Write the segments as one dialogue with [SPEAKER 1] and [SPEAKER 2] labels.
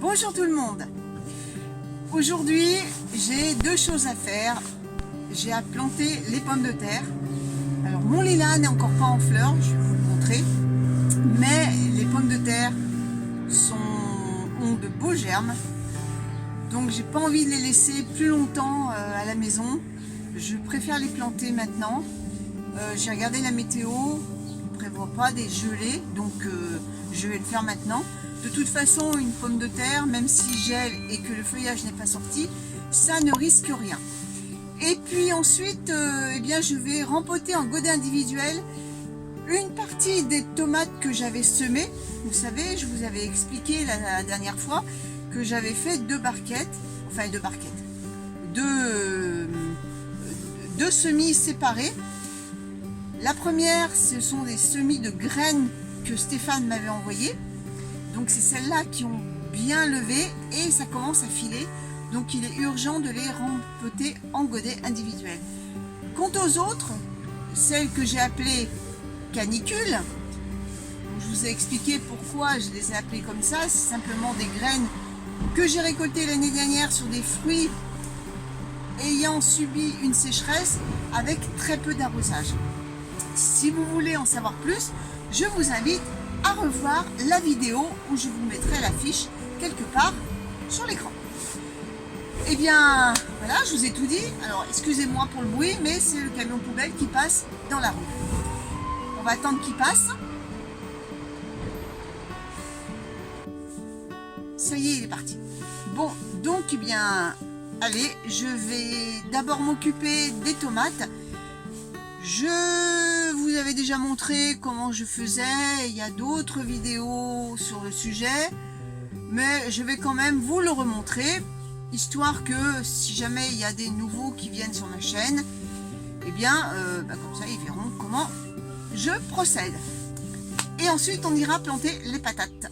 [SPEAKER 1] Bonjour tout le monde. Aujourd'hui, j'ai deux choses à faire. J'ai à planter les pommes de terre. Alors mon lilas n'est encore pas en fleurs, je vais vous le montrer. Mais les pommes de terre ont de beaux germes. Donc j'ai pas envie de les laisser plus longtemps à la maison. Je préfère les planter maintenant. J'ai regardé la météo, on ne prévoit pas des gelées, donc je vais le faire maintenant. De toute façon, une pomme de terre, même si gèle et que le feuillage n'est pas sorti, ça ne risque rien. Et puis ensuite, eh bien, je vais rempoter en godet individuel une partie des tomates que j'avais semées. Vous savez, je vous avais expliqué la dernière fois que j'avais fait deux semis séparés. La première, ce sont des semis de graines que Stéphane m'avait envoyées. Donc c'est celles-là qui ont bien levé et ça commence à filer. Donc il est urgent de les rempoter en godet individuel. Quant aux autres, celles que j'ai appelées canicules, je vous ai expliqué pourquoi je les ai appelées comme ça. C'est simplement des graines que j'ai récoltées l'année dernière sur des fruits ayant subi une sécheresse avec très peu d'arrosage. Si vous voulez en savoir plus, je vous invite à revoir la vidéo où je vous mettrai l'affiche quelque part sur l'écran. Et bien voilà, je vous ai tout dit. Alors excusez-moi pour le bruit, mais c'est le camion poubelle qui passe dans la rue. On va attendre qu'il passe. Ça y est, il est parti. Bon, donc eh bien, allez, je vais d'abord m'occuper des tomates. Je vous avais déjà montré comment je faisais, il y a d'autres vidéos sur le sujet, mais je vais quand même vous le remontrer, histoire que si jamais il y a des nouveaux qui viennent sur ma chaîne, eh bien, comme ça ils verront comment je procède. Et ensuite on ira planter les patates.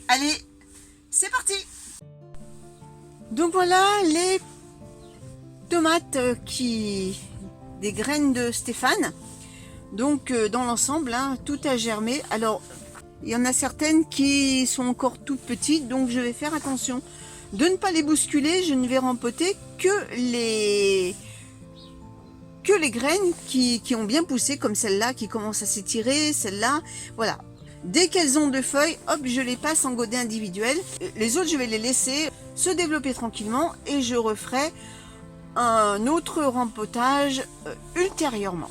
[SPEAKER 1] Allez, c'est parti! Donc voilà les tomates des graines de Stéphane. Donc dans l'ensemble, tout a germé. Alors il y en a certaines qui sont encore toutes petites, donc je vais faire attention de ne pas les bousculer. Je ne vais rempoter que les graines qui ont bien poussé, comme celle-là qui commence à s'étirer, celle-là, voilà. Dès qu'elles ont deux feuilles, hop, je les passe en godet individuel. Les autres, je vais les laisser se développer tranquillement et je referai un autre rempotage ultérieurement.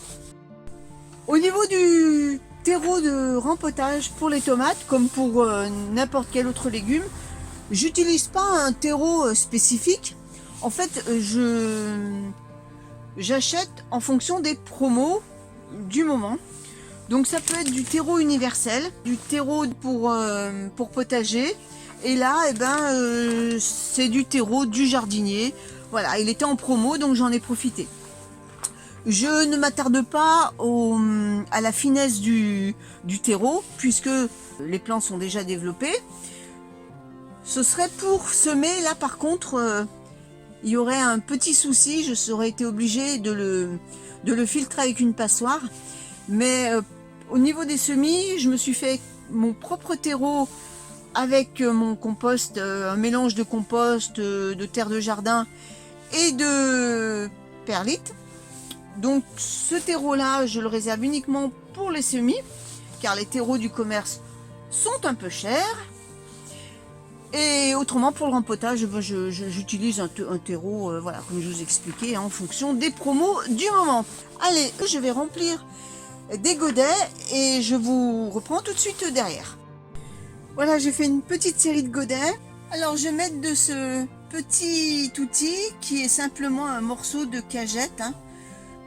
[SPEAKER 1] Au niveau du terreau de rempotage pour les tomates, comme pour n'importe quel autre légume, j'utilise pas un terreau spécifique. En fait, j'achète en fonction des promos du moment. Donc ça peut être du terreau universel, du terreau pour potager, et là, c'est du terreau du jardinier. Voilà, il était en promo, donc j'en ai profité. Je ne m'attarde pas à la finesse du terreau, puisque les plants sont déjà développés. Ce serait pour semer, là par contre, il y aurait un petit souci, je serais été obligée de le filtrer avec une passoire. Mais au niveau des semis, je me suis fait mon propre terreau avec mon compost, un mélange de compost, de terre de jardin et de perlite. Donc ce terreau là je le réserve uniquement pour les semis, car les terreaux du commerce sont un peu chers. Et autrement pour le rempotage, j'utilise un terreau, voilà, comme je vous expliquais, en fonction des promos du moment. Allez, je vais remplir des godets et je vous reprends tout de suite derrière. Voilà, j'ai fait une petite série de godets. Alors je vais mettre de ce petit outil qui est simplement un morceau de cagette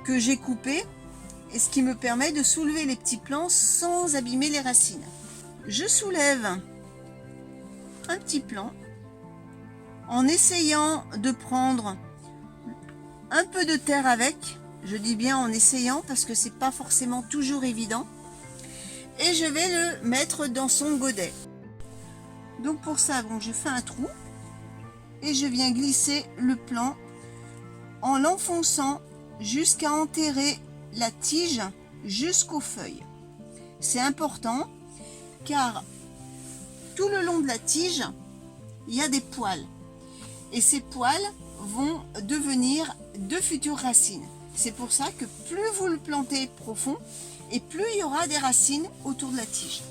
[SPEAKER 1] que j'ai coupé, et ce qui me permet de soulever les petits plants sans abîmer les racines. Je soulève un petit plant en essayant de prendre un peu de terre avec. Je dis bien en essayant parce que c'est pas forcément toujours évident. Et je vais le mettre dans son godet. Donc pour ça, bon, je fais un trou et je viens glisser le plant en l'enfonçant jusqu'à enterrer la tige jusqu'aux feuilles. C'est important car tout le long de la tige, il y a des poils. Et ces poils vont devenir de futures racines. C'est pour ça que plus vous le plantez profond, et plus il y aura des racines autour de la tige.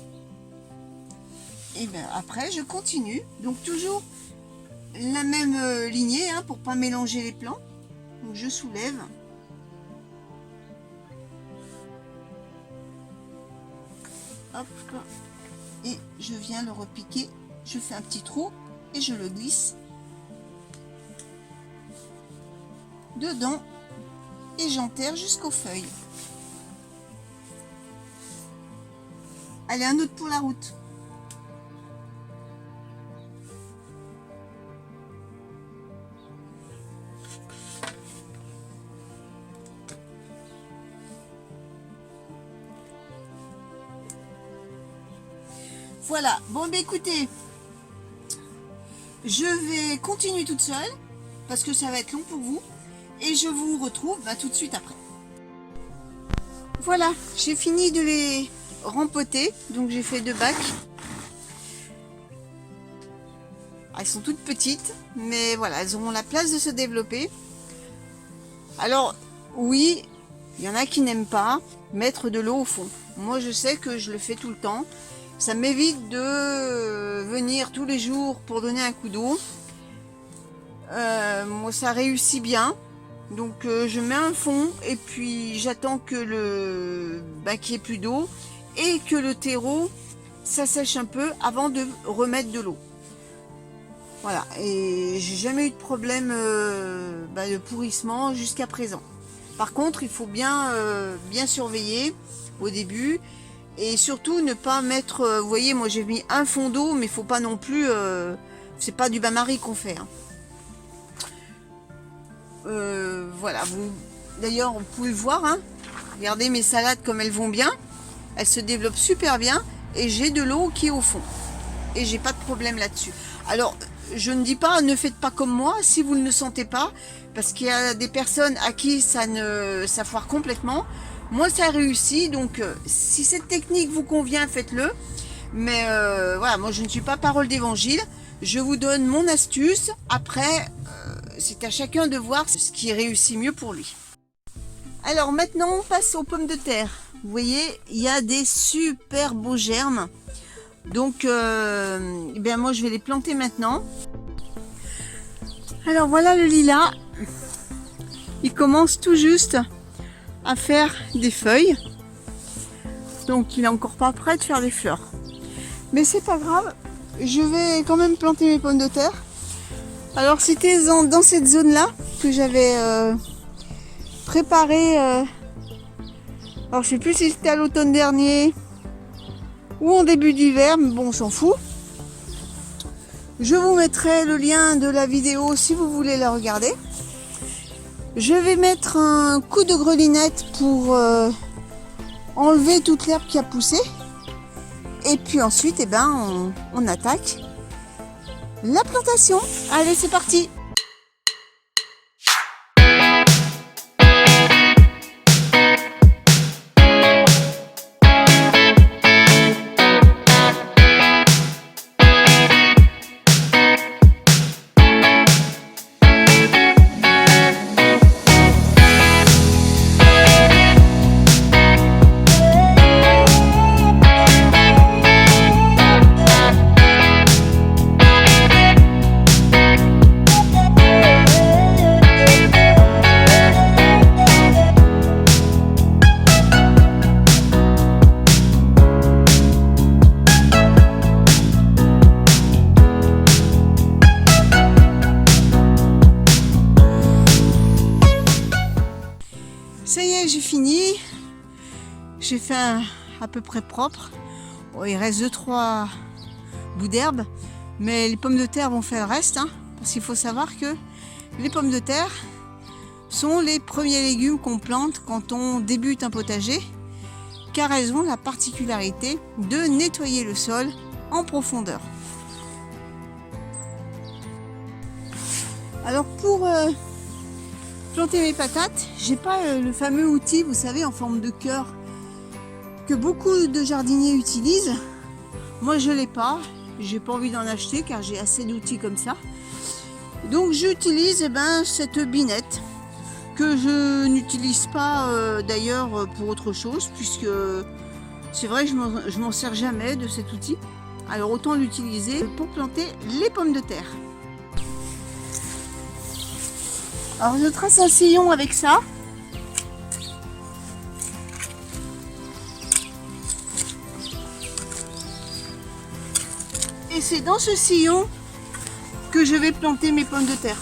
[SPEAKER 1] Et bien après, je continue. Donc toujours la même lignée hein, pour pas mélanger les plants. Donc je soulève. Hop. Et je viens le repiquer. Je fais un petit trou et je le glisse dedans et j'enterre jusqu'aux feuilles. Allez, un autre pour la route. Voilà, bon bah écoutez, je vais continuer toute seule parce que ça va être long pour vous et je vous retrouve tout de suite après. Voilà, j'ai fini de les rempoter, donc j'ai fait 2 bacs. Elles sont toutes petites, mais voilà, elles auront la place de se développer. Alors oui, il y en a qui n'aiment pas mettre de l'eau au fond. Moi je sais que je le fais tout le temps. Ça m'évite de venir tous les jours pour donner un coup d'eau. Moi ça réussit bien. Donc je mets un fond et puis j'attends que le qu'il n'y ait plus d'eau et que le terreau ça sèche un peu avant de remettre de l'eau. Voilà, et j'ai jamais eu de problème de pourrissement jusqu'à présent. Par contre, il faut bien surveiller au début. Et surtout ne pas mettre, vous voyez, moi j'ai mis un fond d'eau, mais il faut pas non plus, c'est pas du bain-marie qu'on fait. Hein. Voilà, d'ailleurs vous pouvez le voir, hein, regardez mes salades comme elles vont bien, elles se développent super bien et j'ai de l'eau qui est au fond. Et j'ai pas de problème là-dessus. Alors, je ne dis pas, ne faites pas comme moi si vous ne le sentez pas, parce qu'il y a des personnes à qui ça foire complètement. Moi ça réussit, donc si cette technique vous convient, faites-le. Mais voilà, moi je ne suis pas parole d'évangile. Je vous donne mon astuce. Après, c'est à chacun de voir ce qui réussit mieux pour lui. Alors maintenant, on passe aux pommes de terre. Vous voyez, il y a des super beaux germes. Donc, moi je vais les planter maintenant. Alors voilà le lilas. Il commence tout juste à faire des feuilles, donc il est encore pas prêt de faire des fleurs, mais c'est pas grave, je vais quand même planter mes pommes de terre. Alors c'était dans cette zone là que j'avais préparé, alors je sais plus si c'était à l'automne dernier ou en début d'hiver, mais bon on s'en fout. Je vous mettrai le lien de la vidéo si vous voulez la regarder. Je vais mettre un coup de grelinette pour enlever toute l'herbe qui a poussé. Et puis ensuite, on attaque la plantation. Allez, c'est parti! Ça y est, j'ai fini. J'ai fait à peu près propre. Bon, il reste 2-3 bouts d'herbe, mais les pommes de terre vont faire le reste. Hein, parce qu'il faut savoir que les pommes de terre sont les premiers légumes qu'on plante quand on débute un potager, car elles ont la particularité de nettoyer le sol en profondeur. Alors pour planter mes patates, j'ai pas le fameux outil, vous savez, en forme de cœur que beaucoup de jardiniers utilisent. Moi je l'ai pas, J'ai pas envie d'en acheter car j'ai assez d'outils comme ça. Donc j'utilise cette binette que je n'utilise pas d'ailleurs pour autre chose, puisque c'est vrai que je m'en sers jamais de cet outil. Alors autant l'utiliser pour planter les pommes de terre. Alors je trace un sillon avec ça. Et c'est dans ce sillon que je vais planter mes pommes de terre.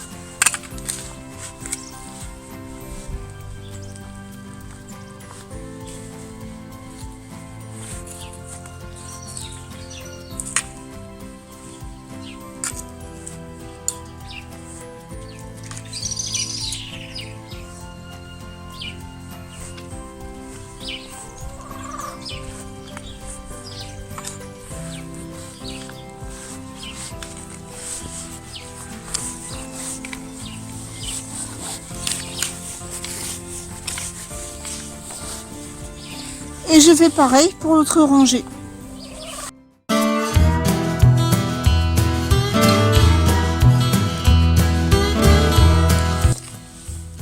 [SPEAKER 1] Et je fais pareil pour l'autre rangée.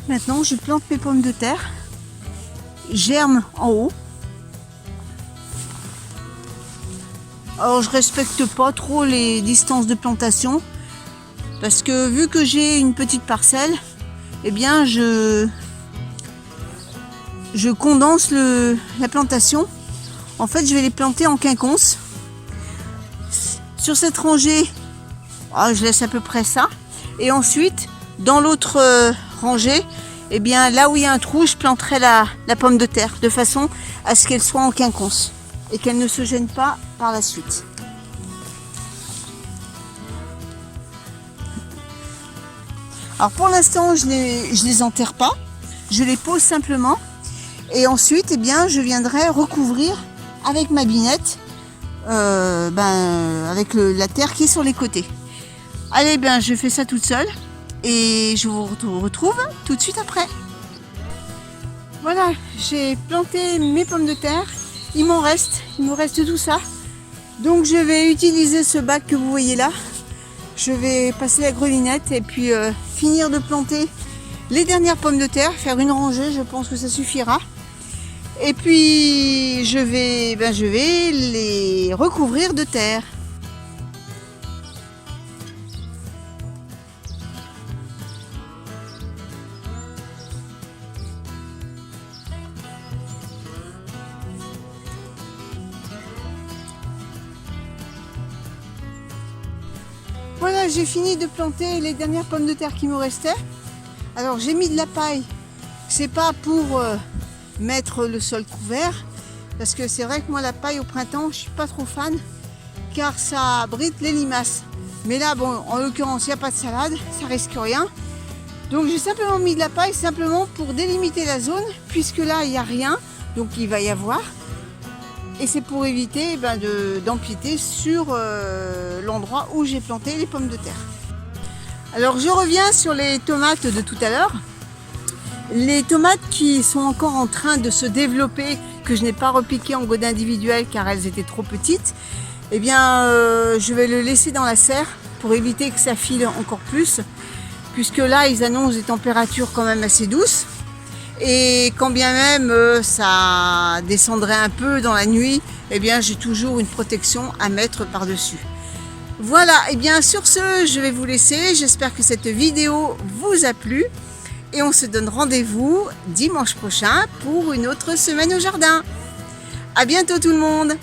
[SPEAKER 1] Maintenant, je plante mes pommes de terre. Germe en haut. Alors, je respecte pas trop les distances de plantation. Parce que vu que j'ai une petite parcelle, eh bien, je condense la plantation. En fait, je vais les planter en quinconce. Sur cette rangée, je laisse à peu près ça. Et ensuite, dans l'autre rangée, eh bien, là où il y a un trou, je planterai la pomme de terre de façon à ce qu'elle soit en quinconce et qu'elle ne se gêne pas par la suite. Alors pour l'instant, je les enterre pas. Je les pose simplement. Et ensuite, eh bien, je viendrai recouvrir avec ma binette, avec la terre qui est sur les côtés. Allez, je fais ça toute seule et je vous retrouve tout de suite après. Voilà, j'ai planté mes pommes de terre. Il me reste tout ça. Donc je vais utiliser ce bac que vous voyez là. Je vais passer la grelinette et puis finir de planter les dernières pommes de terre, faire une rangée, je pense que ça suffira. Et puis je vais les recouvrir de terre. Voilà, j'ai fini de planter les dernières pommes de terre qui me restaient. Alors j'ai mis de la paille. C'est pas pour mettre le sol couvert, parce que c'est vrai que moi la paille au printemps je suis pas trop fan car ça abrite les limaces, mais là bon, en l'occurrence il n'y a pas de salade, ça risque rien, donc j'ai simplement mis de la paille simplement pour délimiter la zone, puisque là il n'y a rien, donc il va y avoir, et c'est pour éviter d'empiéter sur l'endroit où j'ai planté les pommes de terre. Alors je reviens sur les tomates de tout à l'heure. Les tomates qui sont encore en train de se développer, que je n'ai pas repiqué en godet individuel car elles étaient trop petites, eh bien je vais le laisser dans la serre pour éviter que ça file encore plus, puisque là ils annoncent des températures quand même assez douces, et quand bien même ça descendrait un peu dans la nuit, eh bien j'ai toujours une protection à mettre par-dessus. Voilà, et bien sur ce je vais vous laisser, j'espère que cette vidéo vous a plu. Et on se donne rendez-vous dimanche prochain pour une autre semaine au jardin. À bientôt tout le monde!